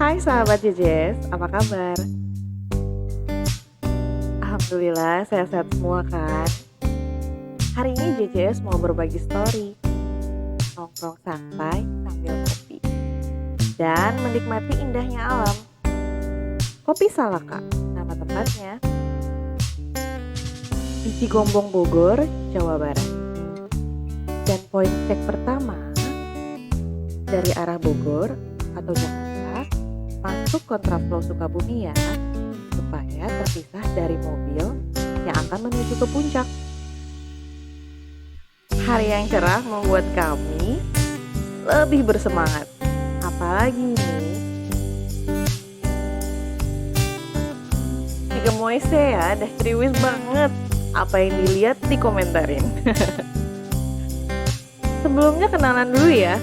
Hai sahabat JJS, apa kabar? Alhamdulillah sehat-sehat semua kan? Hari ini JJS mau berbagi story, nongkrong santai sambil kopi, dan menikmati indahnya alam. Kopi Salaka, nama tempatnya, di Cigombong, Bogor, Jawa Barat. Dan poin cek pertama, dari arah Bogor atau Jakarta, masuk kontraflow Sukabumi ya, supaya terpisah dari mobil yang akan menuju ke puncak. Hari yang cerah membuat kami lebih bersemangat. Apalagi nih, si gemoy ya, dah ceriwis banget. Apa yang dilihat dikomentarin. Sebelumnya kenalan dulu ya.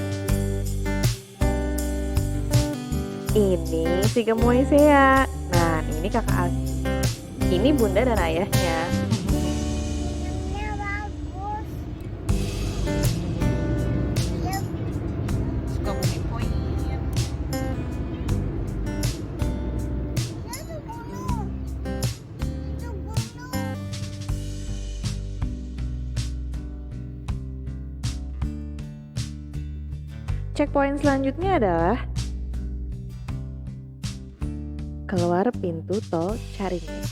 Ini si gemoy saya. Nah, ini kakak Alki. Ini bunda dan ayahnya. Sukabumi Point. Checkpoint selanjutnya adalah keluar pintu tol Caringin.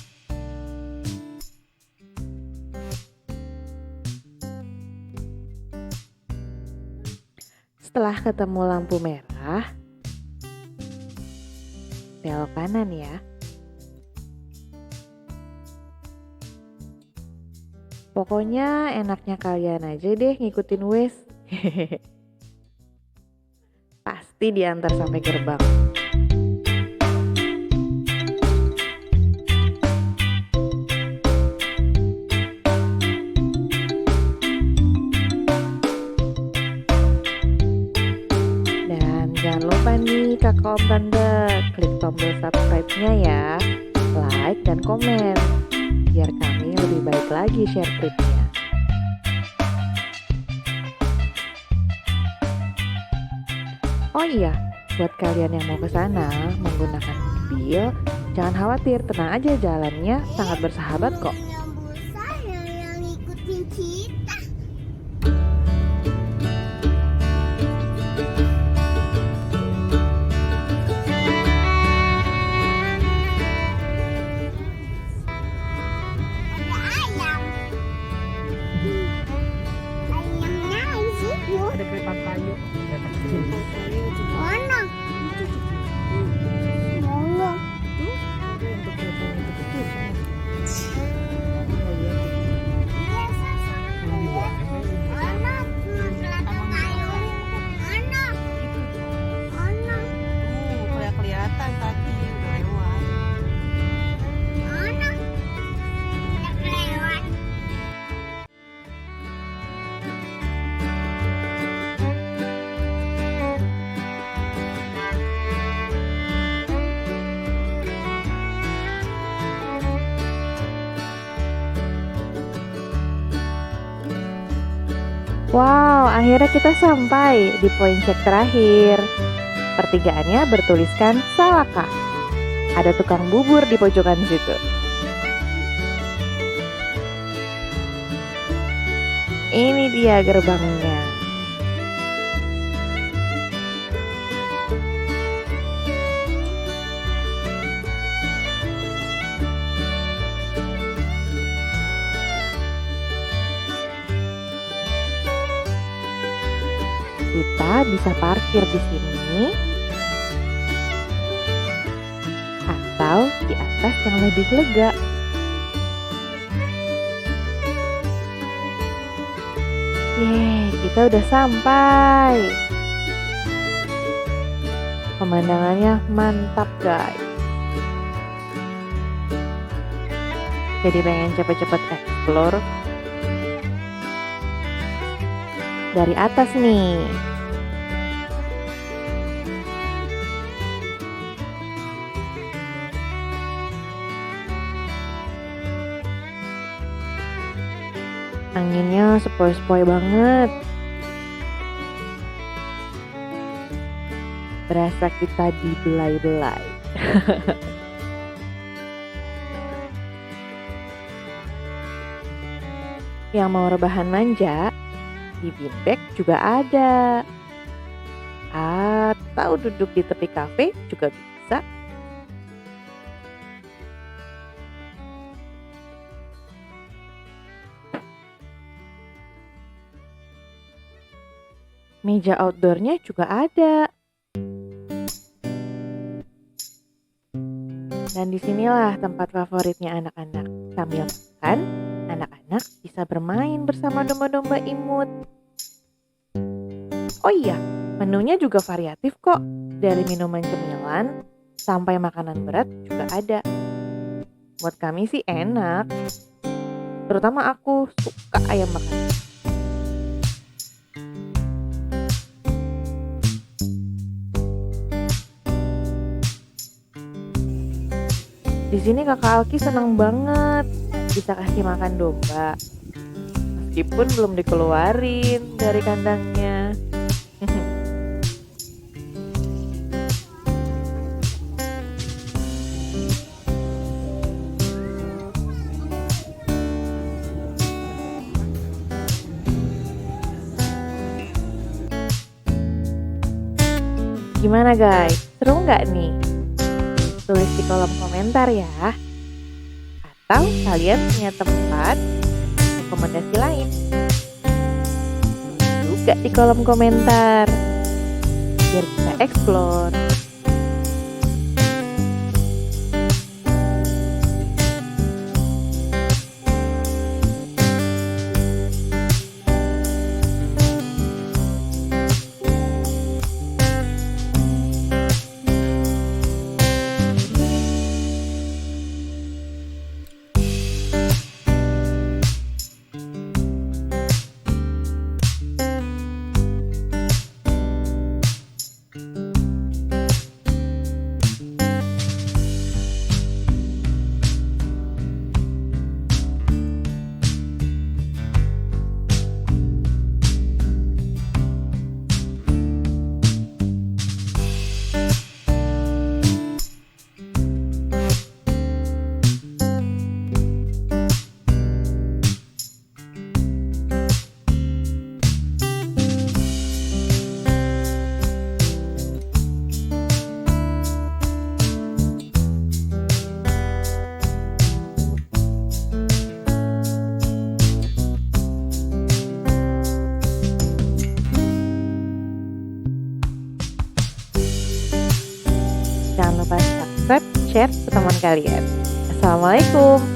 Setelah ketemu lampu merah, belok kanan ya. Pokoknya enaknya kalian aja deh ngikutin Waze. Pasti diantar sampai gerbang. Jangan lupa nih kakak om tante, klik tombol subscribe-nya ya, like dan komen, biar kami lebih baik lagi share tripnya. Oh iya, buat kalian yang mau ke sana menggunakan mobil, jangan khawatir, tenang aja, jalannya sangat bersahabat kok. Yang ngikutin kita. Ada kereta kayu, kereta kecil. Mana? Mana? Tuh, ada yang untuk kereta yang kecil semua. Yang di belakang saya ini. Mana? Kereta kayu. Mana? Mana? Kayak kelihatan tadi udah lewat. Mana? Udah kelewat. Wow, akhirnya kita sampai di poin cek terakhir. Pertigaannya bertuliskan Salaka. Ada tukang bubur di pojokan situ. Ini dia gerbangnya. Kita bisa parkir di sini atau di atas yang lebih lega. Yeay, kita udah sampai. Pemandangannya mantap guys. Jadi pengen cepet-cepet explore dari atas nih. Anginnya sepoi-sepoi banget. berasa kita dibelai-belai. Yang mau rebahan manja, di beanbag juga ada. Atau duduk di tepi kafe juga bisa. Meja outdoornya juga ada. Dan disinilah tempat favoritnya anak-anak. Sambil makan, anak-anak bisa bermain bersama domba-domba imut. Oh iya, menunya juga variatif kok. Dari minuman cemilan sampai makanan berat juga ada. Buat kami sih enak. Terutama aku suka ayam bakar. Di sini kakak Alki senang banget bisa kasih makan domba. Meskipun belum dikeluarin dari kandangnya. Gimana guys? Seru nggak nih? Tulis di kolom komentar ya. Atau kalian punya tempat rekomendasi lain? Juga di kolom komentar biar bisa explore. Jangan lupa subscribe, share ke teman kalian. Assalamualaikum.